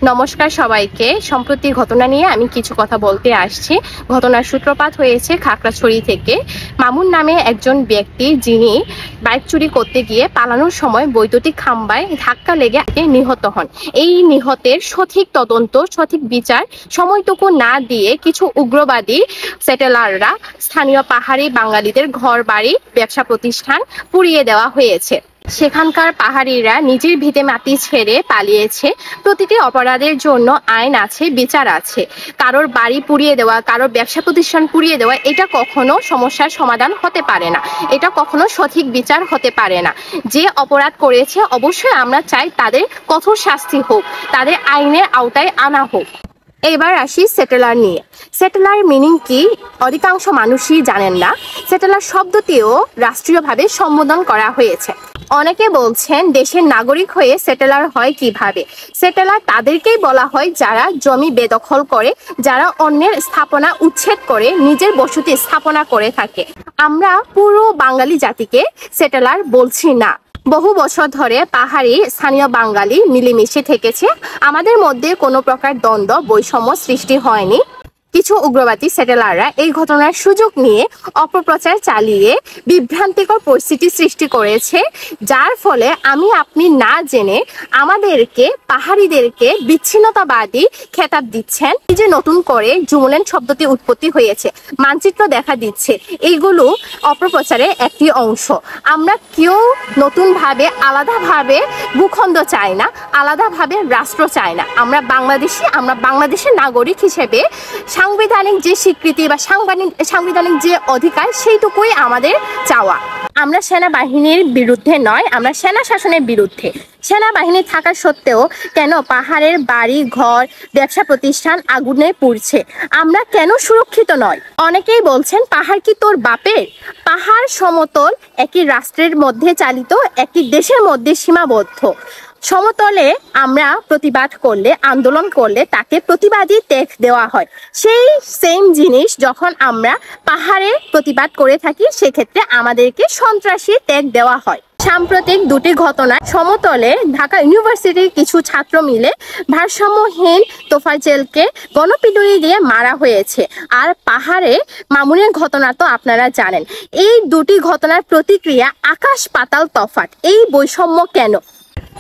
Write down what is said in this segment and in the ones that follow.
নমস্কার সবাইকে। সম্প্রতি ঘটনা নিয়ে আমি কিছু কথা বলতে আসছি। ঘটনার সূত্রপাত হয়েছে খাগড়াছড়ি থেকে। মামুন নামে একজন ব্যক্তি, যিনি বাইক চুরি করতে গিয়ে পালানোর সময় বৈদ্যুতিক খাম্বায় ধাক্কা লেগে নিহত হন। এই নিহতের সঠিক তদন্ত, সঠিক বিচার সময়টুকু না দিয়ে কিছু উগ্রবাদী সেটেলাররা স্থানীয় পাহাড়ি বাঙালিদের ঘর বাড়ি, ব্যবসা প্রতিষ্ঠান পুড়িয়ে দেওয়া হয়েছে। সেখানকার পাহাড়িরা নিজের ভিটে মাটি ছেড়ে পালিয়েছে। প্রতিটি অপরাধের জন্য আইন আছে, বিচার আছে। কারোর বাড়ি পুড়িয়ে দেওয়া, কারোর ব্যবসা প্রতিষ্ঠান পুড়িয়ে দেওয়া, এটা কখনো সমস্যার সমাধান হতে পারে না। এটা কখনো সঠিক বিচার হতে পারে না। যে অপরাধ করেছে অবশ্যই আমরা চাই তাদের কঠোর শাস্তি হোক, তাদের আইনের আওতায় আনা হোক। এবার আসি সেটেলার নিয়ে। সেটেলার মিনিং কি অধিকাংশ মানুষই জানেন না। সেটেলার শব্দটিও রাষ্ট্রীয়ভাবে সম্বোধন করা হয়েছে। অনেকে বলছেন দেশের নাগরিক হয়ে সেটেলার হয় কিভাবে। সেটেলার তাদেরকেই বলা হয় যারা জমি বেদখল করে, যারা অন্যের স্থাপনা উচ্ছেদ করে নিজের বসতি স্থাপনা করে থাকে। আমরা পুরো বাঙালি জাতিকে সেটেলার বলছি না। বহু বছর ধরে পাহাড়ি স্থানীয় বাঙালি মিলেমিশে থেকেছে। আমাদের মধ্যে কোনো প্রকার দ্বন্দ্ব, বৈষম্য সৃষ্টি হয়নি। কিছু উগ্রবাদী সেটেলাররা এই ঘটনার সুযোগ নিয়ে অপপ্রচার চালিয়ে বিভ্রান্তিকর পরিস্থিতি সৃষ্টি করেছে, যার ফলে আপনি না জেনে আমাদেরকে, পাহাড়িদেরকে বিচ্ছিন্নতাবাদী খেতাব দিচ্ছেন। এই যে নতুন করে জুমল্যান্ড শব্দটি উৎপত্তি হয়েছে, মানচিত্র দেখা দিচ্ছে, এইগুলো অপপ্রচারের একটি অংশ। আমরা কেউ নতুনভাবে আলাদাভাবে ভূখণ্ড চাই না, আলাদাভাবে রাষ্ট্র চাই না। আমরা বাংলাদেশের নাগরিক হিসেবে সাংবিধানিক যে স্বীকৃতি বা সাংবিধানিক যে অধিকার, সেইটুকুই আমাদের চাওয়া। আমরা সেনাবাহিনীর বিরুদ্ধে নয়, আমরা সেনা শাসনের বিরুদ্ধে। সেনাবাহিনী থাকা সত্ত্বেও কেন পাহাড়ের বাড়ি ঘর, ব্যবসা প্রতিষ্ঠান আগুনে পুড়ছে? আমরা কেন সুরক্ষিত নয়? অনেকেই বলছেন পাহাড় কি তোর বাপের? পাহাড় সমতল একই রাষ্ট্রের মধ্যে চালিত, একটি দেশের মধ্যে সীমাবদ্ধ। সমতলে আমরা প্রতিবাদ করলে, আন্দোলন করলে তাকে প্রতিবাদী ট্যাগ দেওয়া হয়। সেই সেম জিনিস যখন আমরা পাহাড়ে প্রতিবাদ করে থাকি, সেক্ষেত্রে আমাদেরকে সন্ত্রাসী ট্যাগ দেওয়া হয়। সাম্প্রতিক দুটি ঘটনায় সমতলে ঢাকা ইউনিভার্সিটির কিছু ছাত্র মিলে ভারসাম্যহীন তোফাজ্জেলকে গণপিটুনি দিয়ে মারা হয়েছে। আর পাহাড়ে মামুনের ঘটনা তো আপনারা জানেন। এই দুটি ঘটনার প্রতিক্রিয়া আকাশ পাতাল তফাৎ। এই বৈষম্য কেন?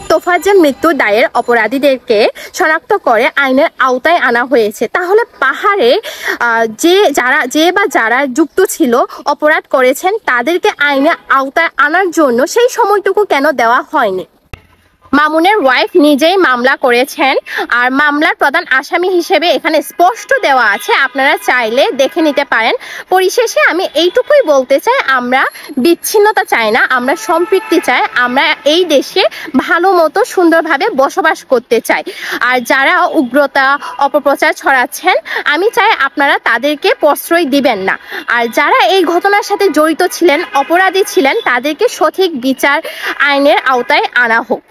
তোফাজ্জেল মৃত্যু দায়ের অপরাধীদেরকে শনাক্ত করে আইনের আওতায় আনা হয়েছে। তাহলে পাহাড়ে যারা যুক্ত ছিল, অপরাধ করেছেন, তাদেরকে আইনের আওতায় আনার জন্য সেই সময়টুকু কেন দেওয়া হয়নি? মামুনের ওয়াইফ নিজেই মামলা করেছেন, আর মামলার প্রধান আসামি হিসেবে এখানে স্পষ্ট দেওয়া আছে, আপনারা চাইলে দেখে নিতে পারেন। পরিশেষে আমি এইটুকুই বলতে চাই, আমরা বিচ্ছিন্নতা চাই না, আমরা সম্পৃক্তি চাই। আমরা এই দেশে ভালো মতো সুন্দরভাবে বসবাস করতে চাই। আর যারা উগ্রতা, অপপ্রচার ছড়াচ্ছেন, আমি চাই আপনারা তাদেরকে প্রশ্রয় দিবেন না। আর যারা এই ঘটনার সাথে জড়িত ছিলেন, অপরাধী ছিলেন, তাদেরকে সঠিক বিচার, আইনের আওতায় আনা হোক।